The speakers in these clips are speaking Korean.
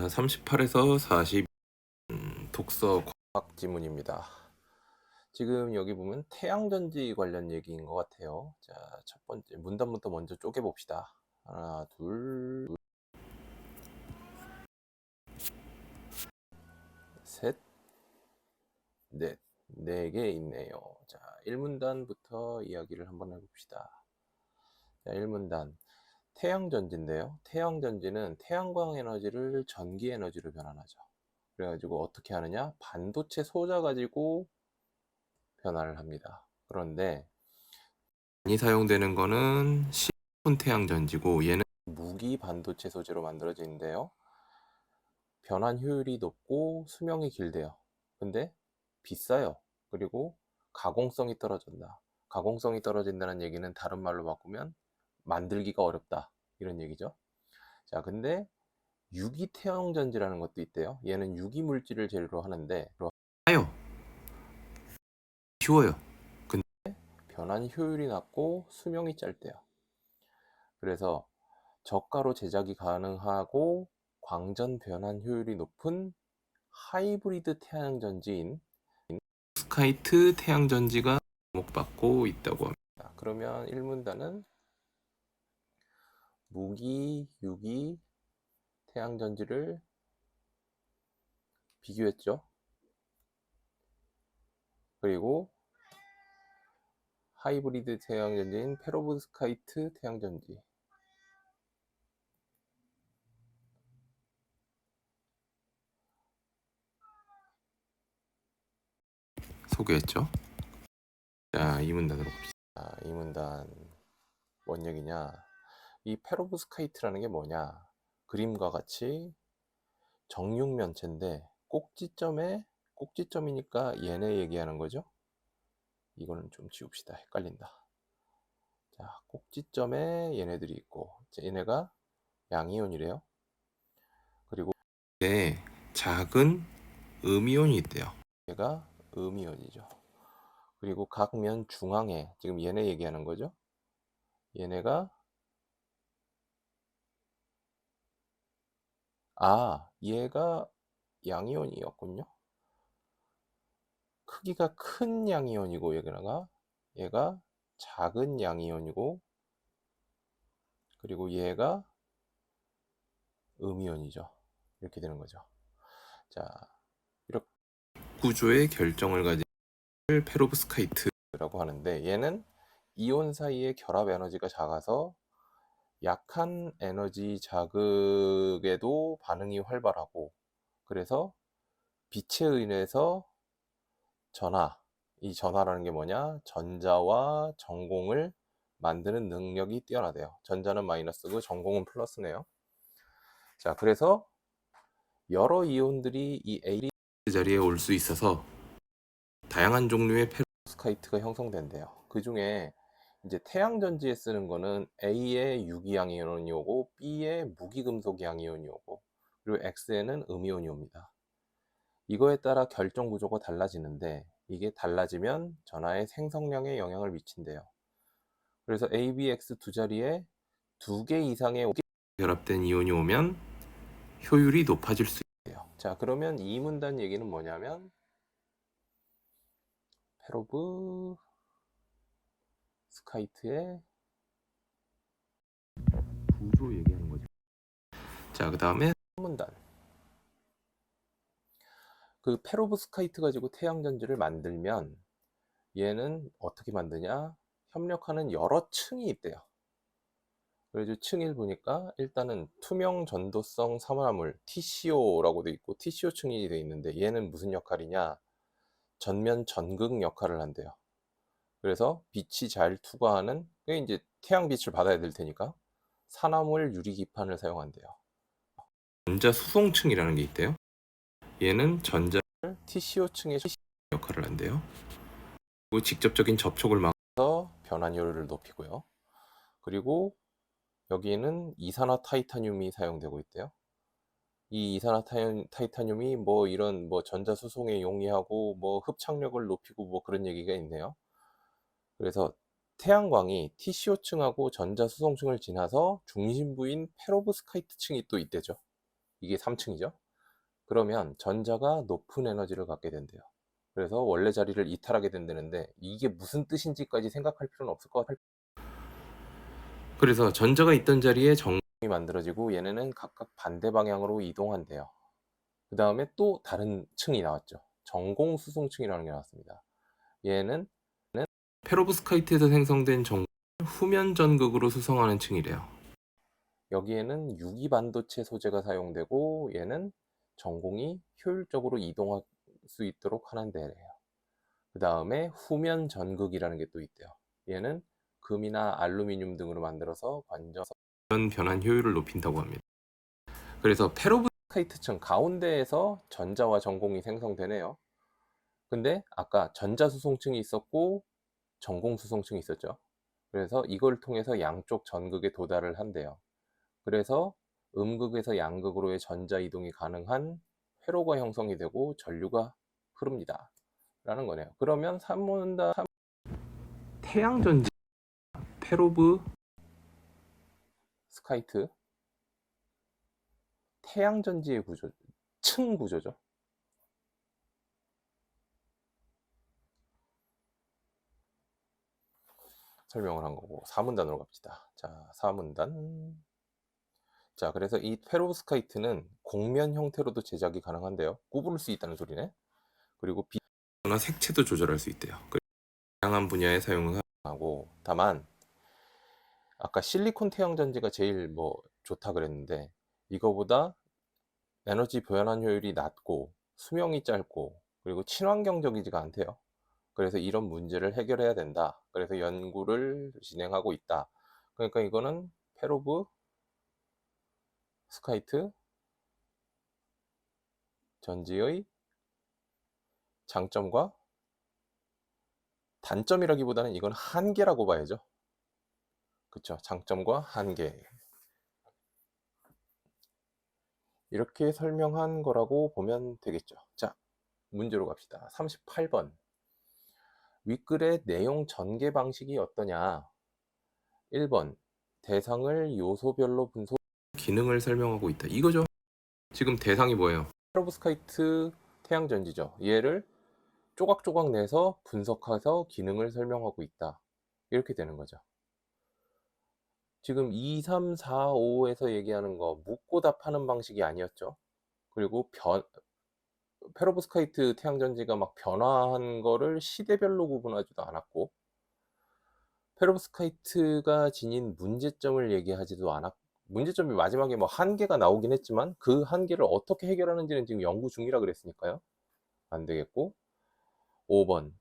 38에서 40 독서 과학 지문입니다. 지금 여기 보면 태양전지 관련 얘기인 것 같아요. 자, 첫 번째 문단부터 먼저 쪼개봅시다. 하나, 둘, 셋, 넷. 네 개 있네요. 자, 1문단부터 이야기를 한번 해봅시다. 자, 1문단. 태양전지인데요. 태양전지는 태양광 에너지를 전기 에너지로 변환하죠. 그래가지고 어떻게 하느냐? 반도체 소자 가지고 변화를 합니다. 그런데 많이 사용되는 거는 시리콘 태양전지고, 얘는 무기 반도체 소재로 만들어지는데요. 변환 효율이 높고 수명이 길대요. 근데 비싸요. 그리고 가공성이 떨어진다. 가공성이 떨어진다는 얘기는 다른 말로 바꾸면 만들기가 어렵다, 이런 얘기죠. 자, 근데 유기 태양전지라는 것도 있대요. 얘는 유기 물질을 재료로 하는데 싸요. 쉬워요. 근데 변환 효율이 낮고 수명이 짧대요. 그래서 저가로 제작이 가능하고 광전 변환 효율이 높은 하이브리드 태양전지인 스카이트 태양전지가 주목받고 있다고 합니다. 그러면 1문단은 무기, 유기 태양전지를 비교했죠. 그리고 하이브리드 태양전지인 페로브스카이트 태양전지, 소개했죠. 자, 2문단으로 봅시다. 자, 2문단 뭔 얘기냐? 이 페로브스카이트라는 게 뭐냐? 그림과 같이 정육면체인데 꼭지점이니까 얘네 얘기하는 거죠. 이거는 좀 지웁시다. 헷갈린다. 자, 꼭지점에 얘네들이 있고, 얘네가 양이온이래요. 그리고 작은 음이온이 있대요. 얘가 음이온이죠. 그리고 각 면 중앙에, 지금 얘네 얘기하는 거죠. 얘네가 얘가 양이온이었군요. 크기가 큰 양이온이고, 얘가 작은 양이온이고, 그리고 얘가 음이온이죠. 이렇게 되는 거죠. 자, 이렇게 구조의 결정을 가진 페로브스카이트라고 하는데, 얘는 이온 사이의 결합 에너지가 작아서 약한 에너지 자극에도 반응이 활발하고, 그래서 빛에 의해서 이 전하라는 게 뭐냐? 전자와 전공을 만드는 능력이 뛰어나대요. 전자는 마이너스고 전공은 플러스네요. 자, 그래서 여러 이온들이 이 A 자리에 올 수 있어서 다양한 종류의 페로스카이트가 형성된대요. 그 중에 이제 태양전지에 쓰는 거는 A의 유기양이온이 오고 B의 무기금속양이온이 오고, 그리고 X에는 음이온이 옵니다. 이거에 따라 결정 구조가 달라지는데, 이게 달라지면 전하의 생성량에 영향을 미친대요. 그래서 A, B, X 두 자리에 2개 이상의 결합된 이온이 오면 효율이 높아질 수 있대요. 자, 그러면 이 문단 얘기는 뭐냐면 페로브 스카이트의 구조 얘기하는 거죠. 자, 그 다음에 문단. 그 페로브스카이트 가지고 태양전지를 만들면 얘는 어떻게 만드냐? 협력하는 여러 층이 있대요. 그래서 층을 보니까 일단은 투명 전도성 산화물 TCO라고 돼 있고, TCO 층이 돼 있는데, 얘는 무슨 역할이냐? 전면 전극 역할을 한대요. 그래서 빛이 잘 투과하는, 이제 태양빛을 받아야 될 테니까 산화물 유리기판을 사용한대요. 전자 수송층이라는 게 있대요. 얘는 전자 TCO층의 역할을 한대요. 그리고 직접적인 접촉을 막아서 변환 효율을 높이고요. 그리고 여기에는 이산화타이타늄이 사용되고 있대요. 이 이산화타이타늄이 뭐 이런 뭐 전자 수송에 용이하고 뭐 흡착력을 높이고 뭐 그런 얘기가 있네요. 그래서 태양광이 TCO층하고 전자 수송층을 지나서 중심부인 페로브스카이트층이 또 있대죠. 이게 3층이죠. 그러면 전자가 높은 에너지를 갖게 된대요. 그래서 원래 자리를 이탈하게 된다는데 이게 무슨 뜻인지까지 생각할 필요는 없을 것 같아요. 그래서 전자가 있던 자리에 전공이 만들어지고 얘네는 각각 반대 방향으로 이동한대요. 그 다음에 또 다른 층이 나왔죠. 전공 수송층이라는 게 나왔습니다. 얘는 페로브스카이트에서 생성된 전공을 후면 전극으로 수송하는 층이래요. 여기에는 유기 반도체 소재가 사용되고 얘는 전공이 효율적으로 이동할 수 있도록 하는 데래요. 그 다음에 후면 전극이라는 게 또 있대요. 얘는 금이나 알루미늄 등으로 만들어서 관전 변환 효율을 높인다고 합니다. 그래서 페로브스카이트층 가운데에서 전자와 전공이 생성되네요. 근데 아까 전자수송층이 있었고 전공수송층이 있었죠. 그래서 이걸 통해서 양쪽 전극에 도달을 한대요. 그래서 음극에서 양극으로의 전자 이동이 가능한 회로가 형성이 되고 전류가 흐릅니다. 라는 거네요. 그러면 산문다 태양전지 페로브 스카이트 태양전지의 구조, 층 구조죠. 설명을 한 거고 4문단으로 갑시다. 자, 4문단. 자, 그래서 이 페로브스카이트는 곡면 형태로도 제작이 가능한데요. 구부를 수 있다는 소리네. 그리고 빛이나 색채도 조절할 수 있대요. 다양한 분야에 사용을 하고, 다만 아까 실리콘 태양전지가 제일 뭐 좋다 그랬는데 이거보다 에너지 변환 효율이 낮고 수명이 짧고 그리고 친환경적이지가 않대요. 그래서 이런 문제를 해결해야 된다. 그래서 연구를 진행하고 있다. 그러니까 이거는 페로브 스카이트 전지의 장점과 단점이라기보다는 이건 한계라고 봐야죠. 그쵸? 장점과 한계. 이렇게 설명한 거라고 보면 되겠죠. 자, 문제로 갑시다. 38번. 윗글의 내용 전개 방식이 어떠냐? 1번. 대상을 요소별로 분석, 기능을 설명하고 있다. 이거죠. 지금 대상이 뭐예요? 페로브스카이트 태양전지죠. 얘를 조각조각 내서 분석해서 기능을 설명하고 있다. 이렇게 되는 거죠. 지금 2, 3, 4, 5에서 얘기하는 거 묻고 답하는 방식이 아니었죠. 그리고 페로브스카이트 태양전지가 막 변화한 거를 시대별로 구분하지도 않았고 페로브스카이트가 지닌 문제점을 얘기하지도 않았고 문제점이 마지막에 뭐 한계가 나오긴 했지만 그 한계를 어떻게 해결하는지는 지금 연구 중이라 그랬으니까요. 안 되겠고 5번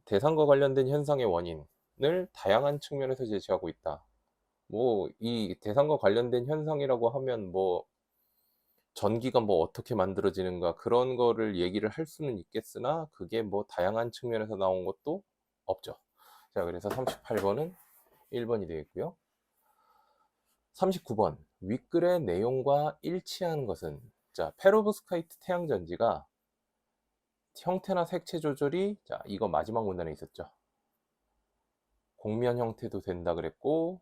대상과 관련된 현상의 원인을 다양한 측면에서 제시하고 있다. 뭐 이 대상과 관련된 현상이라고 하면 뭐 전기가 뭐 어떻게 만들어지는가 그런 거를 얘기를 할 수는 있겠으나 그게 뭐 다양한 측면에서 나온 것도 없죠. 자, 그래서 38번은 1번이 되겠고요. 39번 윗글의 내용과 일치하는 것은 자, 페로브스카이트 태양전지가 형태나 색채 조절이 자, 이거 마지막 문단에 있었죠. 곡면 형태도 된다 그랬고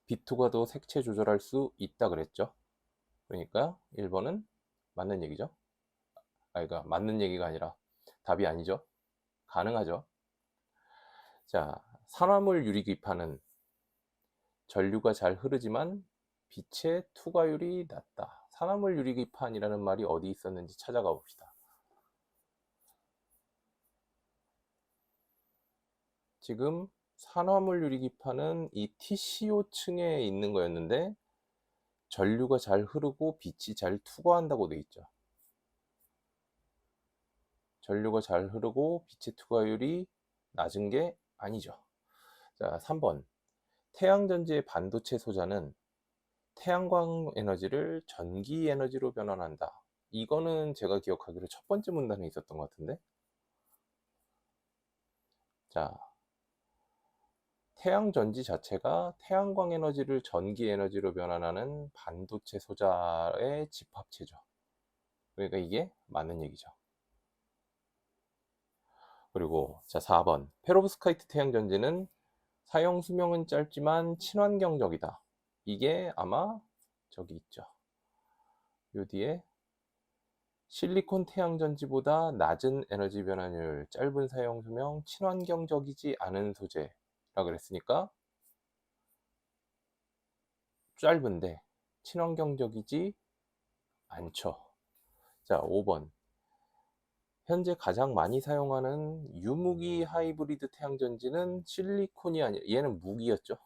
비투가도 색채 조절할 수 있다 그랬죠. 그러니까 1번은 맞는 얘기죠. 그러니까 맞는 얘기가 아니라 답이 아니죠. 가능하죠. 자, 산화물 유리기판은 전류가 잘 흐르지만 빛의 투과율이 낮다. 산화물 유리기판이라는 말이 어디 있었는지 찾아가 봅시다. 지금 산화물 유리기판은 이 TCO층에 있는 거였는데 전류가 잘 흐르고 빛이 잘 투과한다고 돼 있죠. 전류가 잘 흐르고 빛의 투과율이 낮은 게 아니죠. 자, 3번. 태양전지의 반도체 소자는 태양광 에너지를 전기 에너지로 변환한다. 이거는 제가 기억하기로 첫 번째 문단에 있었던 것 같은데. 자, 태양전지 자체가 태양광 에너지를 전기 에너지로 변환하는 반도체 소자의 집합체죠. 그러니까 이게 맞는 얘기죠. 그리고 자, 4번. 페로브스카이트 태양전지는 사용 수명은 짧지만 친환경적이다. 이게 아마 저기 있죠. 요 뒤에 실리콘 태양전지보다 낮은 에너지 변환율, 짧은 사용 수명, 친환경적이지 않은 소재라 그랬으니까 짧은데 친환경적이지 않죠. 자, 5번. 현재 가장 많이 사용하는 유무기 하이브리드 태양전지는 실리콘이 아니라, 얘는 무기였죠.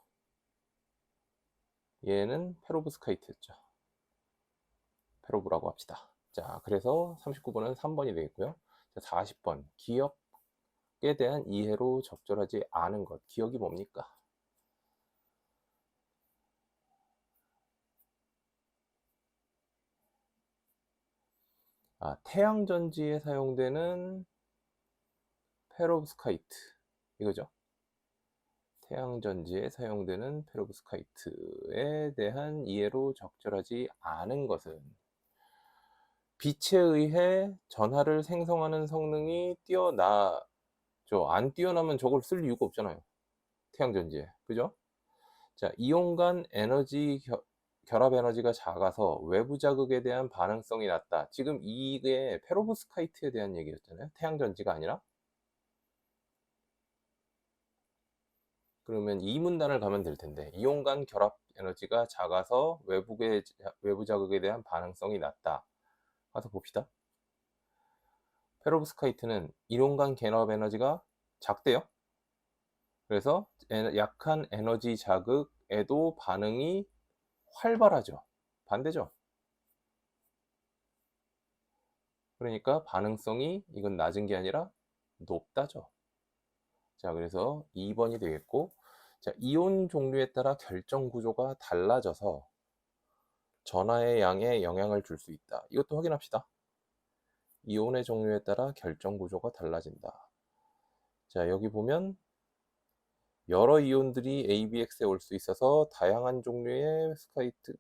얘는 페로브스카이트였죠. 페로브라고 합시다. 자, 그래서 39번은 3번이 되겠고요. 자, 40번. 기억에 대한 이해로 적절하지 않은 것. 기억이 뭡니까? 태양전지에 사용되는 페로브스카이트. 이거죠. 태양전지에 사용되는 페로브스카이트에 대한 이해로 적절하지 않은 것은 빛에 의해 전하를 생성하는 성능이 뛰어나죠. 안 뛰어나면 저걸 쓸 이유가 없잖아요. 태양전지에. 그죠? 자, 이온 간 에너지 결합 에너지가 작아서 외부 자극에 대한 반응성이 낮다. 지금 이게 페로브스카이트에 대한 얘기였잖아요. 태양전지가 아니라. 그러면 이 문단을 가면 될 텐데, 이온 간 결합 에너지가 작아서 외부 자극에 대한 반응성이 낮다. 가서 봅시다. 페로브스카이트는 이온 간 결합 에너지가 작대요. 그래서 약한 에너지 자극에도 반응이 활발하죠. 반대죠. 그러니까 반응성이 이건 낮은 게 아니라 높다죠. 자, 그래서 2번이 되겠고, 자, 이온 종류에 따라 결정 구조가 달라져서 전하의 양에 영향을 줄 수 있다. 이것도 확인합시다. 이온의 종류에 따라 결정 구조가 달라진다. 자, 여기 보면 여러 이온들이 ABX에 올 수 있어서 다양한 종류의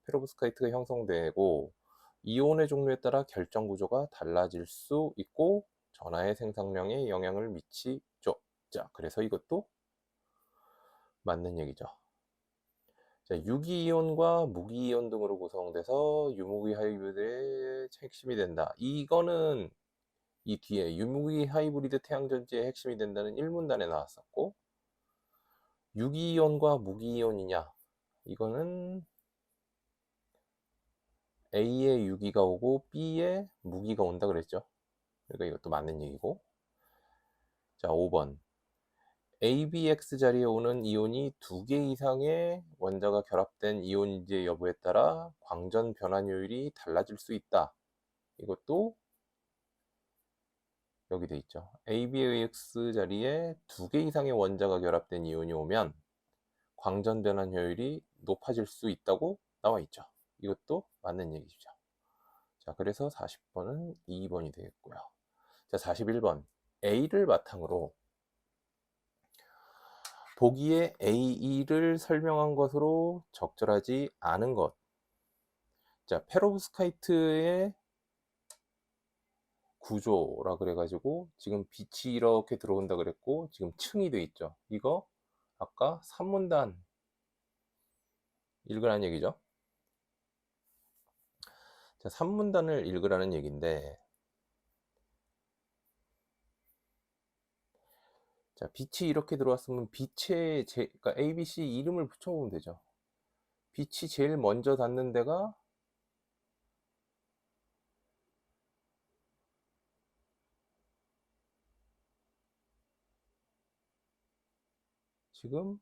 페로브스카이트가 형성되고, 이온의 종류에 따라 결정 구조가 달라질 수 있고 전하의 생성량에 영향을 미치죠. 자, 그래서 이것도 맞는 얘기죠. 자, 유기이온과 무기이온 등으로 구성돼서 유무기 하이브리드의 핵심이 된다. 이거는 이 뒤에 유무기 하이브리드 태양전지의 핵심이 된다는 1문단에 나왔었고, 유기이온과 무기이온이냐, 이거는 A에 유기가 오고 B에 무기가 온다 그랬죠. 그러니까 이것도 맞는 얘기고. 자, 5번. ABX 자리에 오는 이온이 2개 이상의 원자가 결합된 이온인지 여부에 따라 광전 변환율이 달라질 수 있다. 이것도 여기 돼 있죠. ABX 자리에 2개 이상의 원자가 결합된 이온이 오면 광전 변환 효율이 높아질 수 있다고 나와 있죠. 이것도 맞는 얘기죠. 자, 그래서 40번은 2번이 되겠고요. 자, 41번. A를 바탕으로 보기에 AE를 설명한 것으로 적절하지 않은 것. 자, 페로브스카이트의 구조라 그래가지고 지금 빛이 이렇게 들어온다 그랬고 지금 층이 돼 있죠. 이거 아까 3문단 읽으라는 얘기죠. 자, 3문단을 읽으라는 얘기인데, 자, 빛이 이렇게 들어왔으면 빛의 그러니까 ABC 이름을 붙여보면 되죠. 빛이 제일 먼저 닿는 데가 지금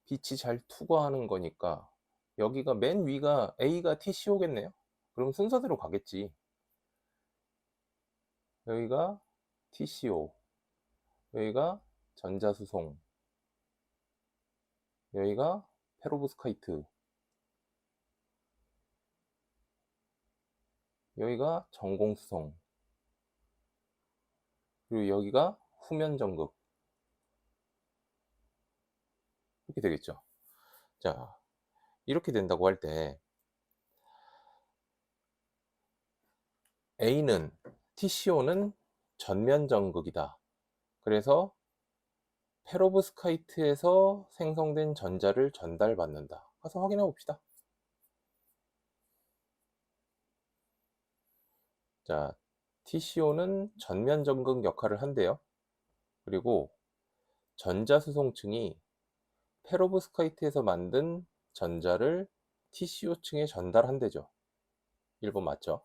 빛이 잘 투과하는 거니까 여기가 맨 위가 A가 TCO겠네요. 그럼 순서대로 가겠지. 여기가 TCO, 여기가 전자수송, 여기가 페로브스카이트, 여기가 전공수송, 그리고 여기가 후면전극. 이렇게 되겠죠. 자, 이렇게 된다고 할 때 A는 TCO는 전면전극이다. 그래서 페로브스카이트에서 생성된 전자를 전달받는다. 가서 확인해 봅시다. 자, TCO는 전면 전극 역할을 한대요. 그리고 전자수송층이 페로브스카이트에서 만든 전자를 TCO층에 전달한대죠. 1번 맞죠?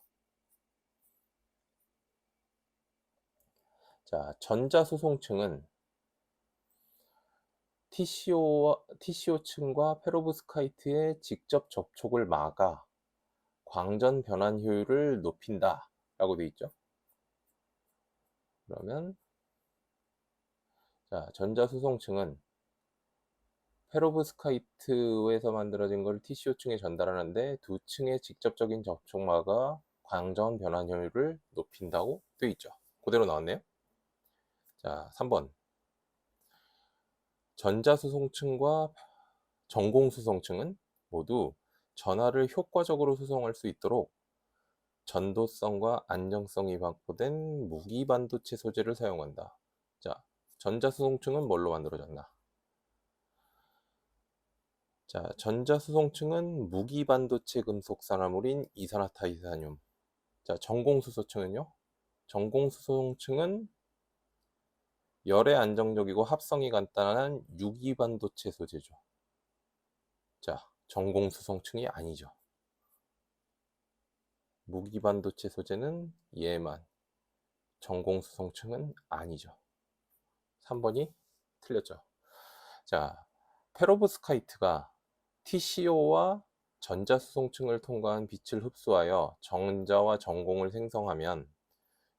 자, 전자수송층은 TCO층과 페로브스카이트의 직접 접촉을 막아 광전 변환 효율을 높인다 라고 되어 있죠. 그러면 자, 전자수송층은 페로브스카이트에서 만들어진 걸 TCO층에 전달하는데 두 층의 직접적인 접촉마가 광전 변환 효율을 높인다고 되어 있죠. 그대로 나왔네요. 자, 3번. 전자수송층과 전공수송층은 모두 전하를 효과적으로 수송할 수 있도록 전도성과 안정성이 확보된 무기반도체 소재를 사용한다. 자, 전자수송층은 뭘로 만들어졌나? 자, 전자수송층은 무기반도체 금속 산화물인 이산화탄이산륨. 자, 전공수소층은요? 전공수소층은 열에 안정적이고 합성이 간단한 유기반도체 소재죠. 자, 전공수송층이 아니죠. 무기반도체 소재는 얘만, 전공수송층은 아니죠. 3번이 틀렸죠. 자, 페로브스카이트가 TCO와 전자수송층을 통과한 빛을 흡수하여 전자와 전공을 생성하면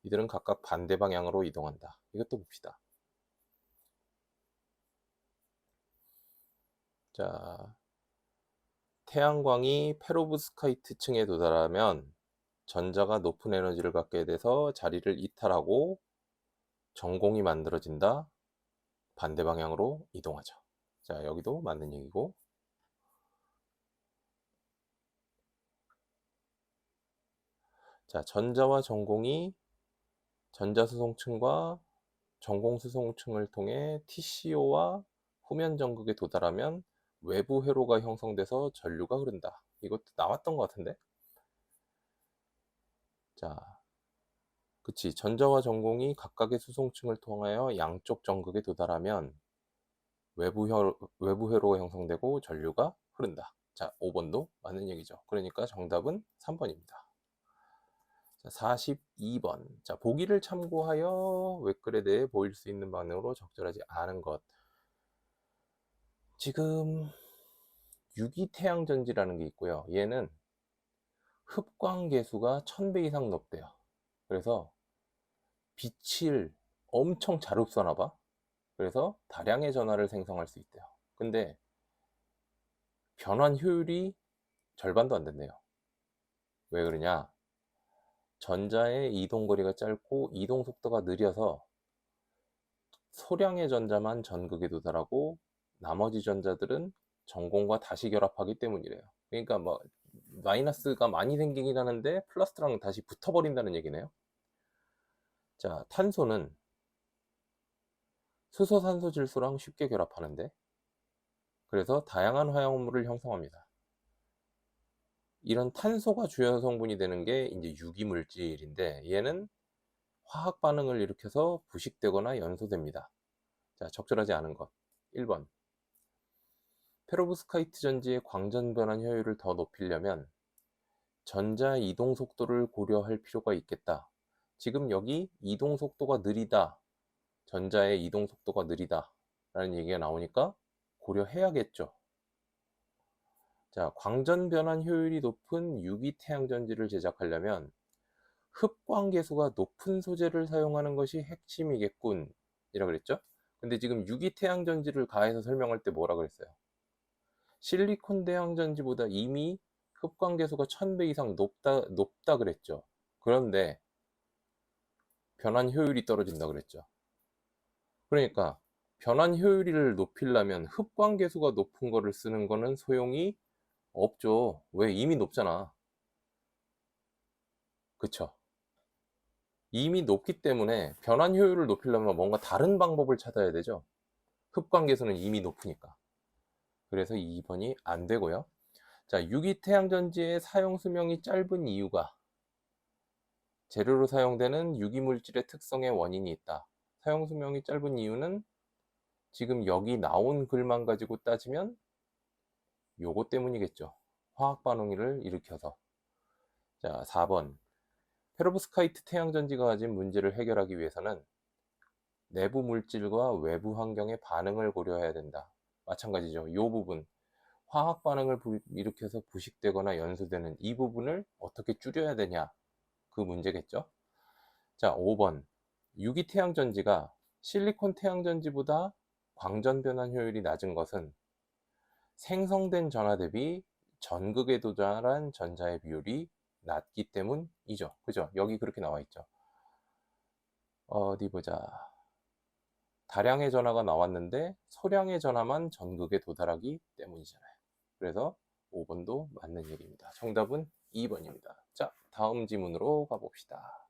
이들은 각각 반대 방향으로 이동한다. 이것도 봅시다. 자, 태양광이 페로브스카이트 층에 도달하면 전자가 높은 에너지를 갖게 돼서 자리를 이탈하고 전공이 만들어진다. 반대 방향으로 이동하죠. 자, 여기도 맞는 얘기고. 자, 전자와 전공이 전자수송층과 전공수송층을 통해 TCO와 후면 전극에 도달하면 외부 회로가 형성돼서 전류가 흐른다. 이것도 나왔던 것 같은데? 자, 그치. 전자와 전공이 각각의 수송층을 통하여 양쪽 전극에 도달하면 외부 회로가 형성되고 전류가 흐른다. 자, 5번도 맞는 얘기죠. 그러니까 정답은 3번입니다. 자, 42번. 자, 보기를 참고하여 웹글에 대해 보일 수 있는 방향으로 적절하지 않은 것. 지금 유기태양전지라는 게 있고요. 얘는 흡광계수가 1000배 이상 높대요. 그래서 빛을 엄청 잘 흡수하나 봐. 그래서 다량의 전하를 생성할 수 있대요. 근데 변환 효율이 절반도 안 된대요. 왜 그러냐? 전자의 이동거리가 짧고 이동 속도가 느려서 소량의 전자만 전극에 도달하고 나머지 전자들은 전공과 다시 결합하기 때문이래요. 그러니까 뭐 마이너스가 많이 생기긴 하는데 플러스랑 다시 붙어버린다는 얘기네요. 자, 탄소는 수소, 산소, 질소랑 쉽게 결합하는데 그래서 다양한 화합물을 형성합니다. 이런 탄소가 주요 성분이 되는 게 이제 유기물질인데 얘는 화학 반응을 일으켜서 부식되거나 연소됩니다. 자, 적절하지 않은 것. 1번. 페로브스카이트 전지의 광전 변환 효율을 더 높이려면 전자 이동 속도를 고려할 필요가 있겠다. 지금 여기 이동 속도가 느리다. 전자의 이동 속도가 느리다. 라는 얘기가 나오니까 고려해야겠죠. 자, 광전 변환 효율이 높은 유기 태양 전지를 제작하려면 흡광계수가 높은 소재를 사용하는 것이 핵심이겠군. 이라 그랬죠? 근데 지금 유기 태양 전지를 가해서 설명할 때 뭐라 그랬어요? 실리콘 태양 전지보다 이미 흡광계수가 1000배 이상 높다 그랬죠. 그런데 변환 효율이 떨어진다 그랬죠. 그러니까 변환 효율을 높이려면 흡광계수가 높은 거를 쓰는 거는 소용이 없죠. 왜? 이미 높잖아. 그쵸? 이미 높기 때문에 변환 효율을 높이려면 뭔가 다른 방법을 찾아야 되죠. 흡광계수는 이미 높으니까. 그래서 2번이 안 되고요. 자, 유기태양전지의 사용 수명이 짧은 이유가 재료로 사용되는 유기물질의 특성에 원인이 있다. 사용 수명이 짧은 이유는 지금 여기 나온 글만 가지고 따지면 요거 때문이겠죠. 화학 반응을 일으켜서. 자, 4번. 페로브스카이트 태양전지가 가진 문제를 해결하기 위해서는 내부 물질과 외부 환경의 반응을 고려해야 된다. 마찬가지죠. 이 부분, 화학 반응을 일으켜서 부식되거나 연소되는 이 부분을 어떻게 줄여야 되냐, 그 문제겠죠. 자, 5번. 유기 태양전지가 실리콘 태양전지보다 광전 변환 효율이 낮은 것은 생성된 전하 대비 전극에 도달한 전자의 비율이 낮기 때문이죠. 그죠? 여기 그렇게 나와 있죠. 어디 보자. 다량의 전하가 나왔는데 소량의 전하만 전극에 도달하기 때문이잖아요. 그래서 5번도 맞는 얘기입니다. 정답은 2번입니다. 자, 다음 지문으로 가봅시다.